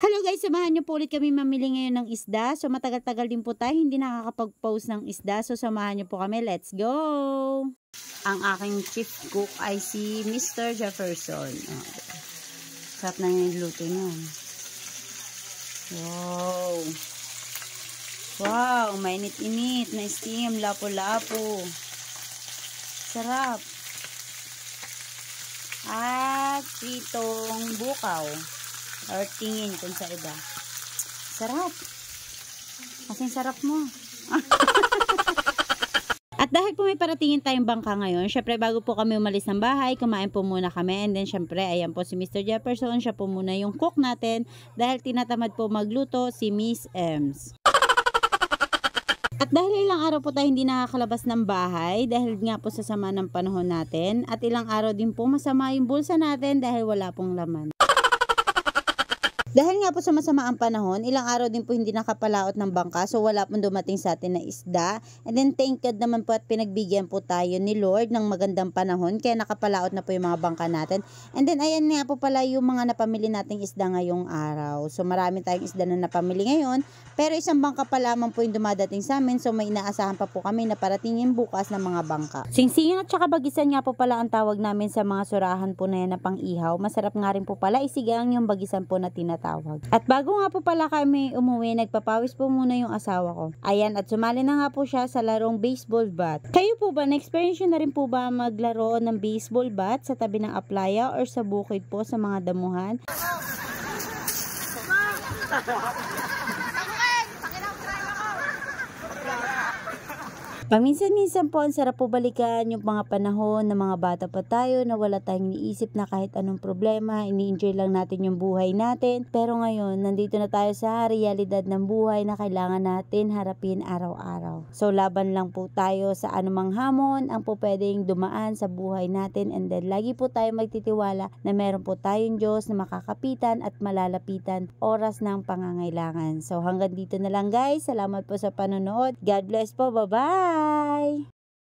Hello guys, samahan niyo po ulit kami mamili ngayon ng isda. So matagal-tagal din po tayo hindi nakakapag-post ng isda. So samahan niyo po kami. Let's go! Ang aking chief cook ay si Mr. Jefferson. Sarap na yung luto niya. Wow! Wow! Mainit-init na steam. Lapo-lapo. Sarap! At pritong bukaw. Or tingin kung sa iba. Sarap. Kasing sarap mo. At dahil po may paratingin tayong bangka ngayon, syempre bago po kami umalis ng bahay, kumain po muna kami. And then syempre, ayan po si Mr. Jefferson. Siya po muna yung cook natin. Dahil tinatamad po magluto si Miss Ems. At dahil ilang araw po tayo hindi nakakalabas ng bahay, dahil nga po sa sama ng panahon natin, at ilang araw din po masama yung bulsa natin dahil wala pong laman. Dahil nga po sa masama ang panahon, ilang araw din po hindi nakapalaot ng bangka, so wala pong dumating sa atin na isda. And then thank God naman po at pinagbigyan po tayo ni Lord ng magandang panahon, kaya nakapalaot na po yung mga bangka natin. And then ayan nga po pala yung mga napamili nating isda ngayong araw. So marami tayong isda na napamili ngayon, pero isang bangka pa lamang po yung dumadating sa amin, so may inaasahan pa po kami na paratingin bukas ng mga bangka. Singsingin at saka bagisan nga po pala ang tawag namin sa mga surahan po na yan na pang-ihaw. Masarap nga rin po pala isigang yung bagisan po na tinatawag. At bago nga po pala kami umuwi, nagpapawis po muna yung asawa ko. Ayan, at sumali na nga po siya sa larong baseball bat. Kayo po ba, na-experience na rin po ba maglaro ng baseball bat sa tabi ng aplaya or sa bukid po sa mga damuhan? Paminsan-minsan po, ang sarap po balikan yung mga panahon na mga bata pa tayo na wala tayong iniisip na kahit anong problema, ini-enjoy lang natin yung buhay natin. Pero ngayon, nandito na tayo sa realidad ng buhay na kailangan natin harapin araw-araw. So, laban lang po tayo sa anumang hamon ang po pwedeng dumaan sa buhay natin, and then lagi po tayo magtitiwala na meron po tayong Diyos na makakapitan at malalapitan oras ng pangangailangan. So, hanggang dito na lang guys. Salamat po sa panonood. God bless po. Bye-bye!